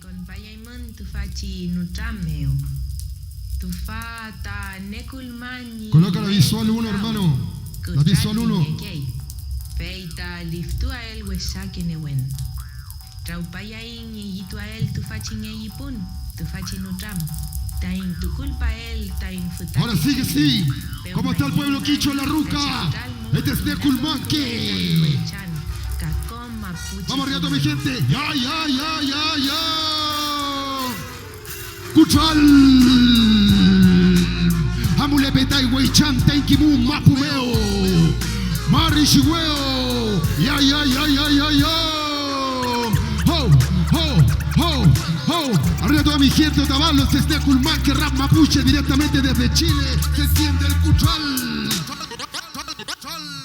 Konpayaimon tu faci nutrameo. Tu fa ta nekulmani. Coloca la visual 1, hermano. La visual 1. Feita liftua el wesake newen. Traupayain yitua el tu faci ngeyipun. Tu faci nutram. Tain tu culpa el tain futa. Ahora sigue, sí. ¿Cómo está el pueblo quicho en la ruca? Este es Neculmanque. Vamos arriba, mi gente. Ya, ya, ya, ya, ya. Cuchal. Amule petai weichan tenkimu mapumeo. Marishiweo. Ya, ya, ya, ya, ya, ya. Ho, ho, ho, ho. Arriba toda mi gente, Otavalo, este es Neculmanque, rap mapuche directamente desde Chile. Se enciende el cuchal.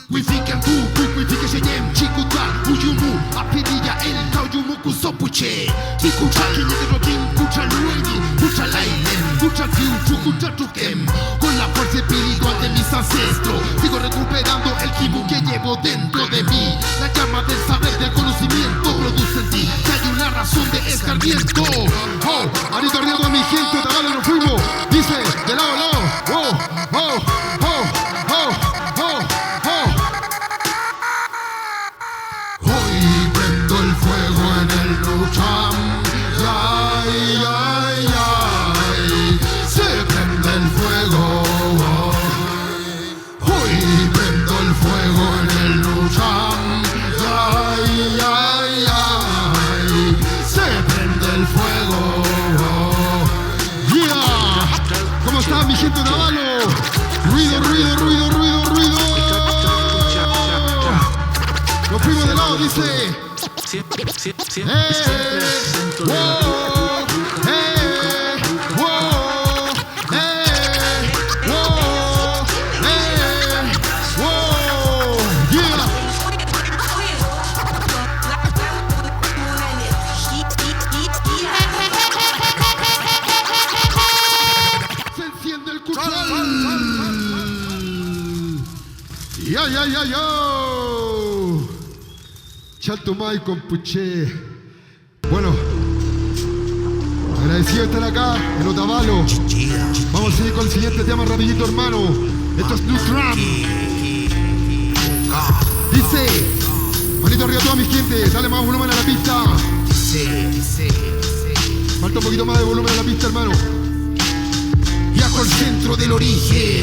Wifika tu, wifika shenyem, chikuta, uyumu, apidilla el kauyumu kusopuche. Tikucha kinyete robin, kucha luengi, kucha lailen, kucha kiuchu, kucha tukem. Con la fuerza espiritual de mis ancestros, sigo recuperando el kibu que llevo dentro de mí. La llama del saber, del conocimiento, produce en ti que hay una razón de escarmiento. Oh, ahorita arriba mi gente, Otavalo, nos fuimos. Dice, de lado a lado, oh, oh, oh, oh, oh. Ay, ay, ay, se prende el fuego. Hoy prendo el fuego en el lucham. Ay, ay, ay, se prende el fuego. Yeah. ¿Cómo está mi gente de Otavalo? Ruido, ruido, ruido, ruido, ruido. Nos fuimos de lado, dice. Se enciende el cuchal. Ya, ya, ya, ya. Chaltumay con Puché. Bueno, agradecido de estar acá en Otavalo. Vamos a seguir con el siguiente tema rapidito, hermano. Esto es Nutram. Dice, manito arriba a toda mi gente, dale más volumen a la pista. Falta un poquito más de volumen a la pista, hermano. Viajo al centro del origen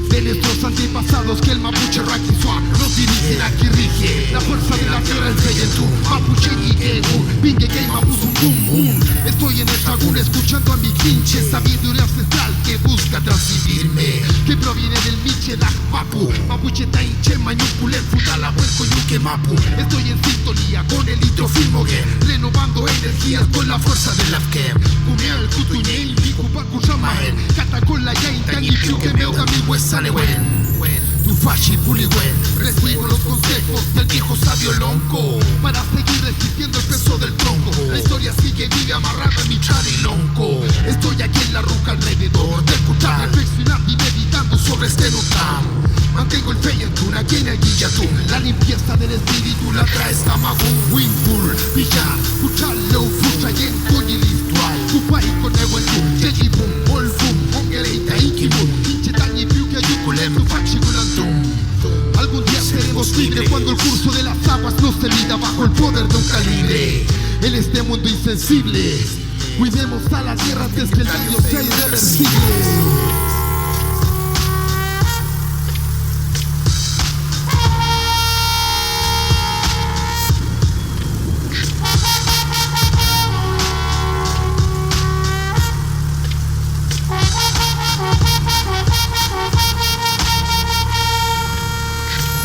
de nuestros antepasados que el mapuche Raquisua nos dirige, aquí rige la fuerza de la tierra, el Feyentú, mapuche Yikegu, Bingue Gay Mapuzum Bum Bum. Estoy en el Sagún escuchando a mi pinche sabiduría ancestral que busca transmitirme, que proviene del Michelak Mapu, mapuche Tainche, Mañuculen, Futala, Huenco, Yuque Mapu. Estoy en sintonía con el Itrofilmogue, renovando energías con la fuerza del Afkem. Kumeal, Kutuñein, Bikupaku Shamael, Catacola, Yain, Tangi, Piuque, Meuga, mi huesa. Tu fashi puligüen, recibo los consejos del viejo sabio lonco para seguir resistiendo el peso del tronco. La historia sigue vive amarrada en mi charilonco. Estoy aquí en la ruca alrededor del cuchal, reflexionando y meditando sobre este Nutram. Mantengo el Feyentún aquí en el Guillatún. La limpieza del espíritu la trae Samagún, Wimpul, Villar, Cuchal, Leu, Fucha, Yen, Coñi, Listual, Cupai, Conehuentún, Yejipum, Olfum, Ongereita, Inkibum, Inchetani, Piuque, Yuculem, Tufaxigulantum. Algún día seremos libres cuando el curso de las aguas no se mida bajo el poder de un calibre. En este mundo insensible, cuidemos a la tierra antes que el daño sea irreversible.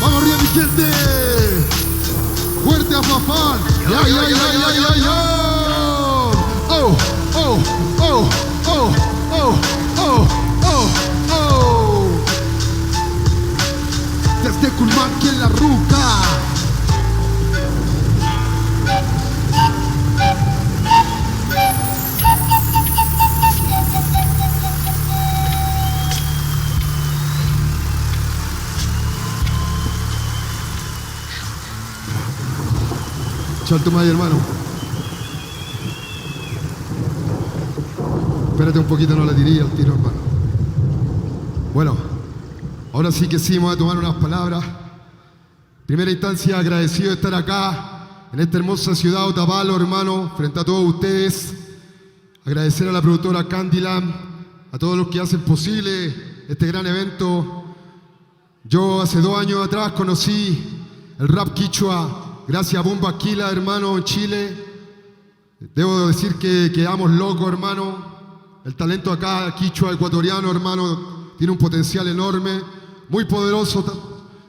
Vamos arriba, mi gente. Fuerte a Fafán. Ya, ya, ya, ya, ya, ya. Oh, oh, oh, oh, oh, oh, oh, oh. Desde Culmanque en la ruca. Chaltumay, hermano. espérate un poquito, no la tiré al tiro, hermano. Bueno, ahora sí que sí, vamos a tomar unas palabras. Primera instancia, agradecido de estar acá, en esta hermosa ciudad, Otavalo, hermano, frente a todos ustedes. Agradecer a la productora Candyland, a todos los que hacen posible este gran evento. Yo hace 2 años atrás conocí el rap quichua gracias a Bomba Aquila, hermano, en Chile. Debo decir que quedamos locos, hermano. El talento acá, quichua ecuatoriano, hermano, tiene un potencial enorme, muy poderoso.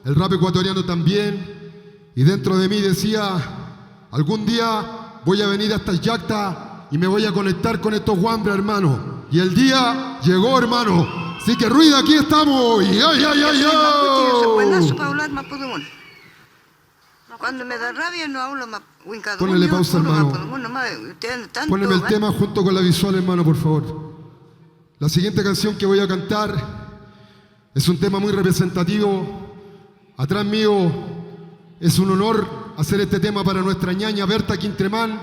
El rap ecuatoriano también. Y dentro de mí decía, algún día voy a venir hasta Yacta y me voy a conectar con estos guambres, hermano. Y el día llegó, hermano. Así que ruido, aquí estamos. ¡Y ay, ay, ay, ay! Buenazo para hablar mapudungun. Cuando me da rabia no hablo mapudungun. Ponle pausa, hermano. Poneme el tema junto con la visual, hermano, por favor. La siguiente canción que voy a cantar es un tema muy representativo. Atrás mío es un honor hacer este tema para nuestra ñaña Berta Quintremán,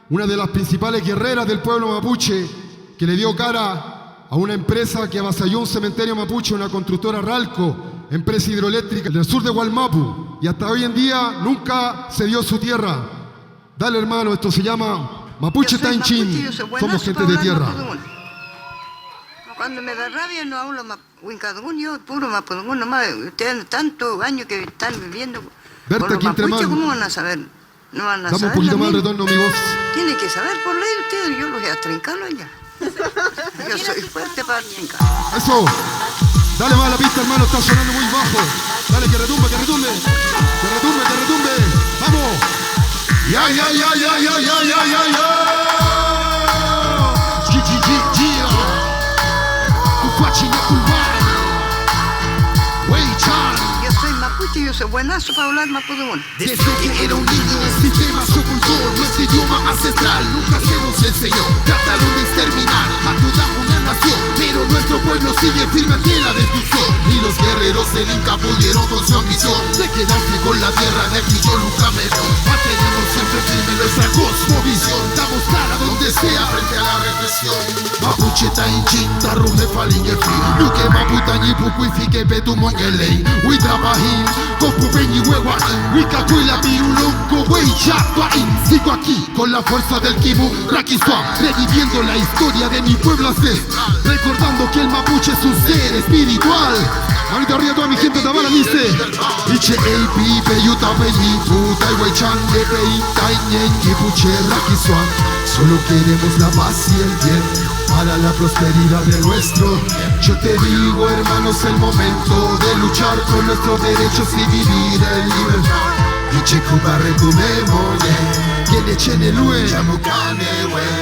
una de las principales guerreras del pueblo mapuche, que le dio cara a una empresa que avasalló un cementerio mapuche, una constructora Ralco, empresa hidroeléctrica del sur de Hualmapu, y hasta hoy en día nunca se dio su tierra. Dale, hermano, esto se llama Mapuche Tainchin, somos gente de tierra. Cuando me da rabia no hablo mapudungun, yo puro mapudungun nomás. Ustedes tantos años que están viviendo Berta Quintremán, ¿cómo van a saber? No van a dame saber. un poquito más de retorno a mi voz. Tiene que saber por ley ustedes, yo los voy a trincarlo allá. Yo soy fuerte para trincar. Eso. Dale más a la pista, hermano, está sonando muy bajo. Dale, que retumbe, que retumbe. Que retumbe, que retumbe. ¡Vamos! ¡Ya, ya, ya, ya, ya, ya, ya, ya, ya! ¡Gi, gi, gi, gi! ¡Kufachi, Yakulbai! ¡Weichan! Yo soy mapuche, yo soy buenazo para hablar mapudungun. Desde que era un niño el sistema se ocultó. Nuestro idioma ancestral nunca se nos enseñó. Trataron de exterminar a toda una nación, pero nuestro pueblo sigue firme ante la destrucción. Y los guerreros del Inca pudieron con su ambición de quedarse con la tierra de aquí yo nunca me voy. Mantenemos siempre firme nuestra cosmovisión. Damos cara donde sea frente a la represión. Mapuche Tainchin, Tarrume Falingefi, Luque Maputañi Pucuifique Petumongelei, Huitrapajín, Copupeñi Huehuaín, Huicacuila Pirulonco, Hueychapaín. Sigo aquí con la fuerza del Kibu Raquisuam, reviviendo la historia de mi pueblo ancestral, recordando que el mapuche es un ser espiritual. Ahorita arriba toda mi gente Tabala dice Iche Eipi, Peyuta Peñipu, Taihuaychan, Epei, Tañen, Kipuche, Raquisuam. Solo queremos la paz y el bien para la prosperidad de nuestro. Yo te digo, hermanos, el momento de luchar por nuestros derechos y vivir en libertad. Iche Cuba recumemone, quien echen el ue,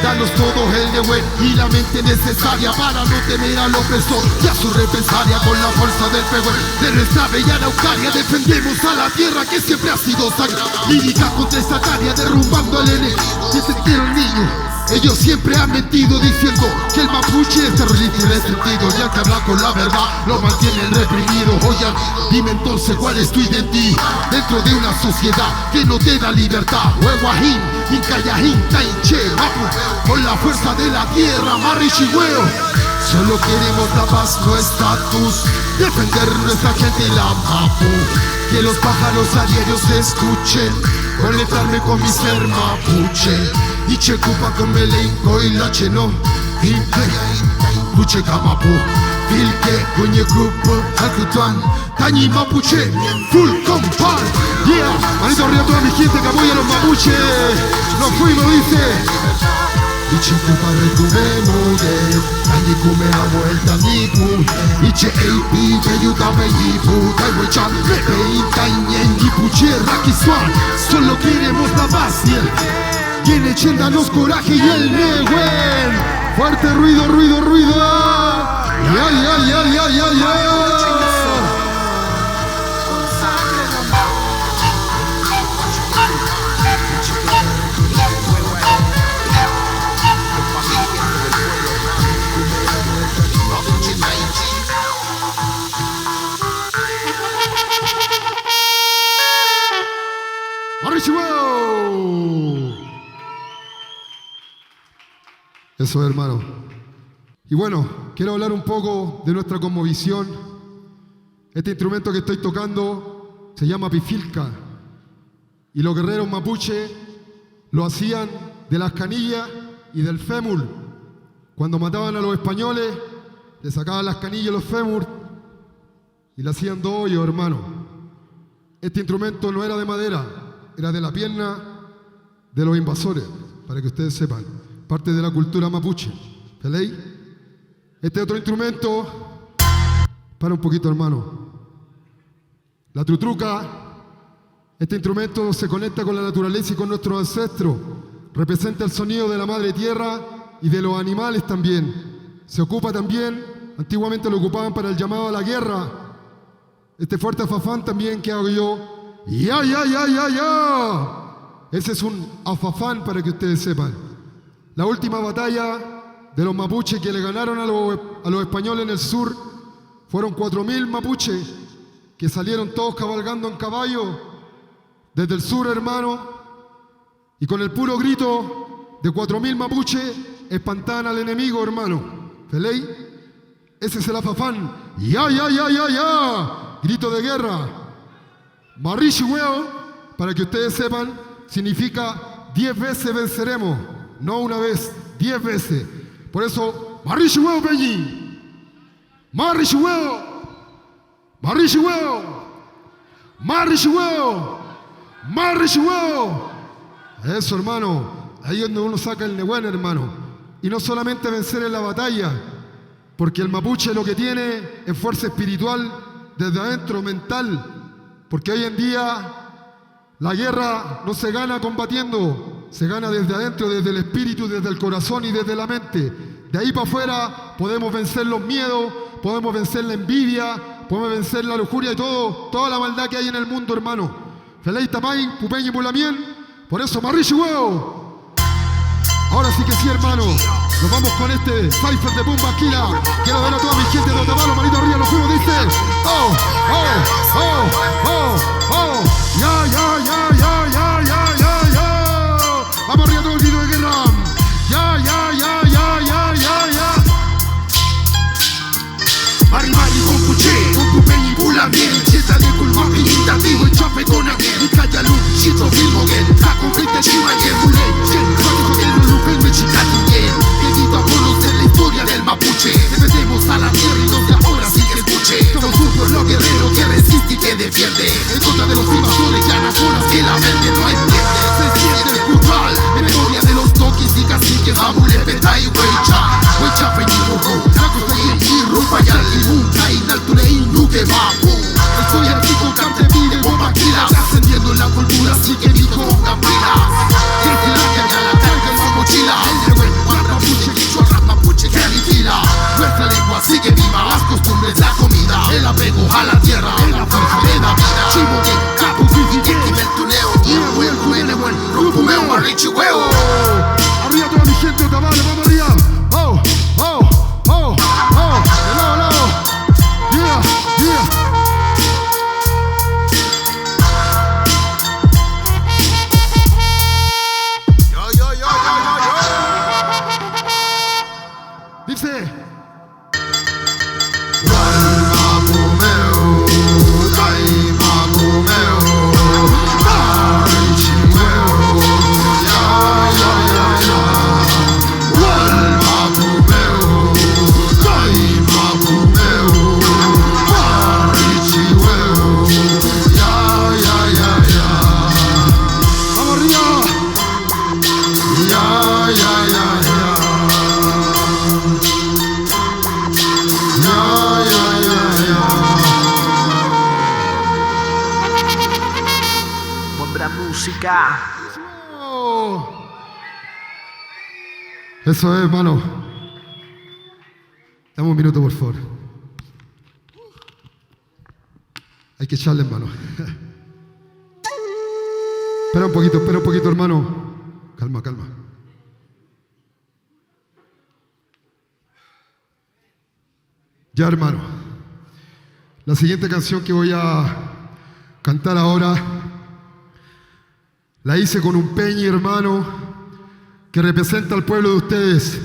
danos todos el de buen y la mente necesaria para no temer al opresor y a su represalia. Con la fuerza del pegüe de nuestra bella Araucaria defendemos a la tierra que siempre ha sido sagrada. Lírica contra esta tarea derrumbando al enemigo. Desde que era un niño ellos siempre han mentido diciendo que el mapuche es terrorista y resentido, y al que habla con la verdad lo mantienen reprimido. Oye, dime entonces cuál es tu identidad dentro de una sociedad que no te da libertad. Huehuajín, Incayajín, Tainche, Mapu, con la fuerza de la tierra, Marrichihueo. Solo queremos la paz, no estatus, defender nuestra gente y la Mapu. Que los pájaros a diario se escuchen, conectarme con mi ser mapuche. Y checupa con melenco y la cheno, puche kamapu, filke, cuñe grupo, alcutuan, tañi mapuche, full compar. Yeah, manito arriba toda mi gente que apoya a los mapuches. Nos fuimos, dice. Iche kupa recubemos, tañi kume amo el tanipu. Iche eipi, peyuta meyipu, taihuechan, repei, tañen, yipuche, raquisuan. Solo queremos la paz y el viene echéndanos coraje y el negüen. Fuerte ruido, ruido, ruido. Ya, ya, ya, ya, ya, ya. Eso, hermano. Y bueno, quiero hablar un poco de nuestra cosmovisión. Este instrumento que estoy tocando se llama pifilca. Y los guerreros mapuche lo hacían de las canillas y del fémur. Cuando mataban a los españoles, le sacaban las canillas y los fémur y le hacían 2 hoyos, hermano. Este instrumento no era de madera, era de la pierna de los invasores, para que ustedes sepan. Parte de la cultura mapuche. ¿Veis? Este otro instrumento, para un poquito, hermano. La trutruca, este instrumento se conecta con la naturaleza y con nuestros ancestros. Representa el sonido de la madre tierra y de los animales también. Se ocupa también, antiguamente lo ocupaban para el llamado a la guerra. Este fuerte afafán también que hago yo. ¡Ya, ya, ya, ya, ya! Ese es un afafán para que ustedes sepan. La última batalla de los mapuches que le ganaron a los españoles en el sur fueron 4.000 mapuches que salieron todos cabalgando en caballo desde el sur, hermano, y con el puro grito de 4.000 mapuches espantaban al enemigo, hermano. ¿Veis? Ese es el afafán. ¡Ya, ya, ya, ya, ya! Grito de guerra. Marrichi huevo, para que ustedes sepan, significa 10 veces venceremos. No una vez, 10 veces. Por eso, Marrichi huevo, Peñi. Marrichi huevo. Marrichi huevo. Marrichi huevo. Marrichi huevo. Eso, hermano. Ahí es donde uno saca el nehuén, hermano. Y no solamente vencer en la batalla, porque el mapuche lo que tiene es fuerza espiritual desde adentro, mental. Porque hoy en día la guerra no se gana combatiendo, se gana desde adentro, desde el espíritu, desde el corazón y desde la mente. De ahí para afuera podemos vencer los miedos, podemos vencer la envidia, podemos vencer la lujuria y toda la maldad que hay en el mundo, hermano. Feliz Tamay, Pupeñi Pulamien, por eso Marrichi huevo. Ahora sí que sí, hermano. Nos vamos con este cipher de Pumba Aquila. Quiero ver a toda mi gente de Otavalo, manito arriba, los fuimos, dice. Oh, oh, oh, oh, oh. Ya, ya, ya, ya, ya, ya, ya, ya. Vamos arriba todo el grito de guerra. Ya, ya, ya, ya, ya, ya, ya. Mari Mari con Puche, con Pupeñi Pulamien. Sienta de culmapi, intativo y chape con aquel. Y calla luz, chito filmo gen. La conflicta chiva y el bulé. Código del Lulupén, mexicano bien. Querido a conocer la historia del mapuche. Defendemos a la tierra y los de ahora sí que escuche. Somos un pueblo guerrero que resiste y que defiende. En contra de los invasores y anaconas que la mente no entiende. Se siente el cultural, en memoria de los toquis y caciques. Amule, peta y huecha. Huecha, peñirujo. Traco, y rumba y alimunca. Y nalture y nuque babu. Estoy aquí con carte pide bomba quila. Ascendiendo en la cultura, así que dijo pongan pilas. Desde la que a la carga en su mochila. El buen mapuche, quichua, rap mapuche que aniquila. Nuestra lengua sigue viva, las costumbres, la comida. El apego a la tierra, la fuerza de la vida. Chimoque, capu, fifi, yeki, mentuneo. Y el buen, rupumeo, Marrichi huevo. Arriba toda mi gente de Otavalo, vamos arriba. Oh, oh, oh, oh. De lado a lado. Yeah, yeah. Dice. Eso es, hermano. Dame un minuto, por favor. Hay que echarle, hermano. Espera un poquito, hermano. Calma, calma. Ya, hermano. La siguiente canción que voy a cantar ahora la hice con un peñi, hermano, que representa al pueblo de ustedes,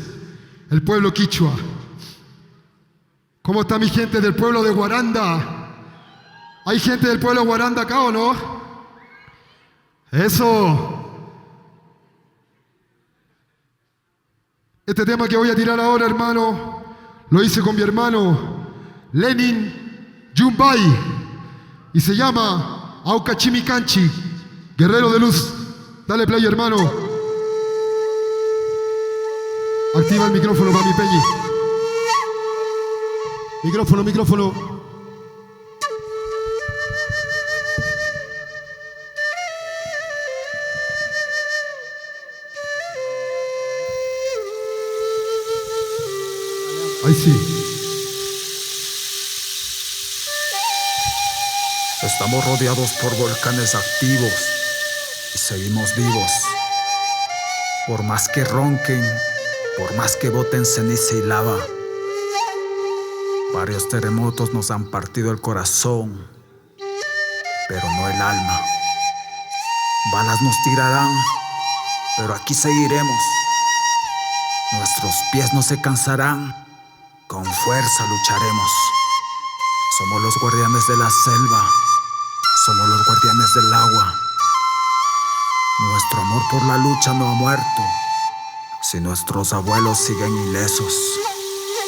el pueblo quichua. ¿Cómo está mi gente del pueblo de Guaranda? ¿Hay gente del pueblo de Guaranda acá o no? Eso. Este tema que voy a tirar ahora, hermano, lo hice con mi hermano Lenin Yumbay y se llama Auca Chimicanchi, Guerrero de Luz. Dale play, hermano. Activa el micrófono para mi Peñi. Micrófono, micrófono. Ahí sí. Estamos rodeados por volcanes activos y seguimos vivos. Por más que ronquen, por más que boten ceniza y lava, varios terremotos nos han partido el corazón, pero no el alma. Balas nos tirarán, pero aquí seguiremos. Nuestros pies no se cansarán, con fuerza lucharemos. Somos los guardianes de la selva, somos los guardianes del agua. Nuestro amor por la lucha no ha muerto, si nuestros abuelos siguen ilesos,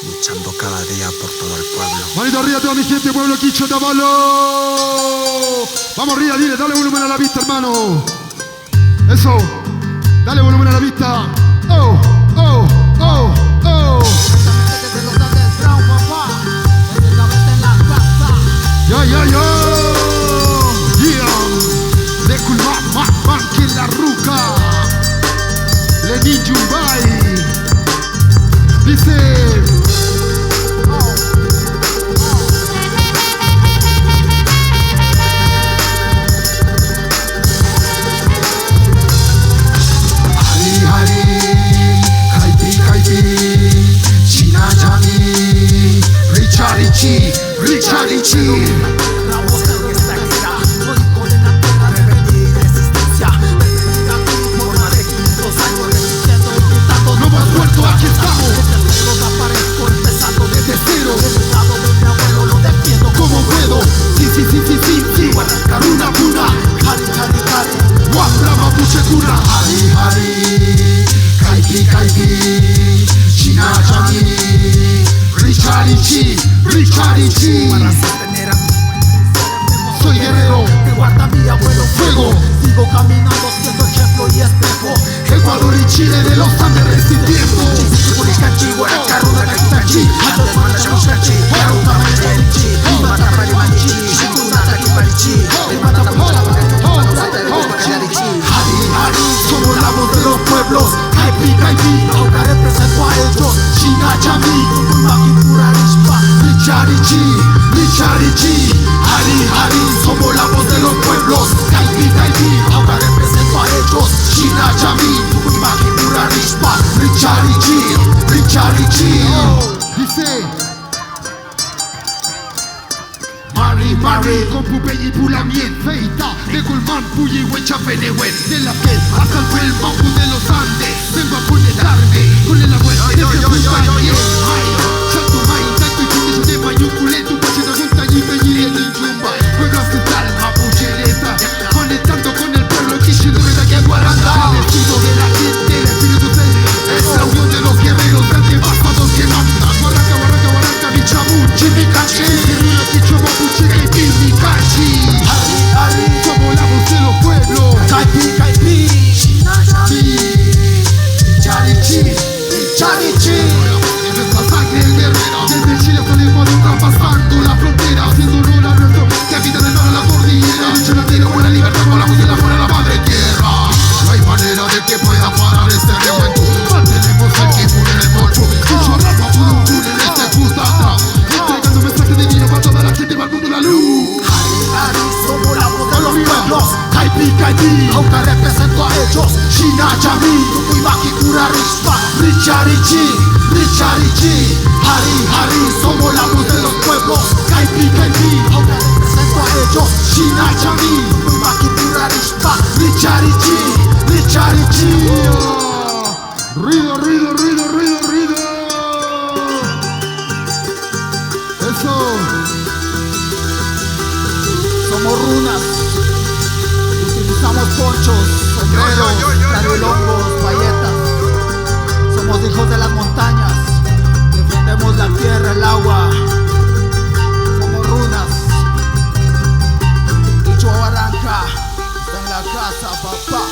luchando cada día por todo el pueblo. Manito arriba toda mi gente, pueblo Quicho Tabalo. Vamos arriba, dile, dale volumen a la vista, hermano. Eso, dale volumen a la vista. Oh, oh, oh, oh. Ya, ya, ya. De culma, más que la ruca. Lenin Yumbay. Dice. Hari Hari, Kaipi Kaipi, China Jami, Richarichi, Richarichi. La voz de esta guerra, código de la tierra, rebeldía y resistencia. Desde aquí por más de 500 años resistiendo y gritando. No hemos muerto, aquí estamos. Desde cero aparezco empezando Desde cero. Del lado de mi abuelo lo defiendo ¿Cómo puedo? Sí, sí, sí, sí, sí, sí. Karuna, Puna, Hari, Hari, Hari. Wambra, Mapuche, Kuna. Hari, Hari, Kaipi, Kaipi, China, Jami, Richarichi, Richarichi. Para sostener a Soy guerrero, me guarda mi abuelo fuego. Sigo caminando siendo ejemplo y espejo. Ecuador y Chile de los Andes resistiendo. Hari, Hari, somos la voz de los pueblos. Kaipi, Kaipi, Ahora represento a ellos. China, Jami, Makipura, Rishpa. Richarichi, Richarichi. Hari, Hari, somos la voz de los pueblos. Kaipi, Kaipi, Ahora represento a ellos. China, Jami, Makipura, Rishpa, Richarichi, Richarichi. Dice Mari, Mari, con Pupeyi, Pulamien, Feita, de Gulman, Puyi, Huecha, Penehuel, de la piel hasta el Puel, Mampu de los Andes, vengo a conectarme con el abuelo de Pupayi. Ay, Chatumay, Taito y Puyi, de Mayucule, tu Pache, de Junta, y Peyi, de Ninjumba, pueblo ancestral, Mapuchereta, conectando con el pueblo Quichido de la que Guaranda, el escudo de la gente, el espíritu es la unión de los guerreros, de antepasados que mandan, Guaraca, Guaraca, Guaraca, Bichabu, Chimicachi, Quicho, Mapuche, Kaipi, Micachi. Hari, Hari. Somos la voz de los pueblos. Kaipi, Kaipi. Sí. Charichi, Charichi. En nuestra sangre guerrera. Desde Chile hasta el Ecuador, traspasando la frontera, haciendo honor a nuestro que habita del mar a la cordillera. Lucha la tierra por la libertad, con la voz de la fuera la madre tierra. No hay manera de que pueda parar este revuelto. Mantenemos el kibun en el mocho. Mucho rapa, puro en este pustata. Entregando mensaje divino para toda la gente, para el mundo la luz. Hari, Hari. Somos la voz de los pueblos. Kaipi, Kaipi, Ahora represento a ellos. China, Jami, Makipura, Rishpa. Richarichi, Richarichi. Hari, Hari, somos la voz de los pueblos. Kaipi, Kaipi, Ahora represento a ellos. China, Jami, Makipura, Rishpa. Richarichi, Richarichi. Ruido, ruido, ruido, ruido, ruido. corchos, sombreros, carrilongos, payetas. Somos hijos de las montañas, defendemos la tierra, el agua. Somos runas. Dicho Barranca está en la casa, papá.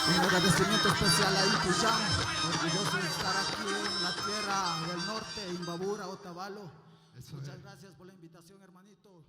Un agradecimiento especial a Ituyán, orgulloso de estar aquí en la tierra del norte, Imbabura, Otavalo. Muchas gracias por la invitación, hermanito.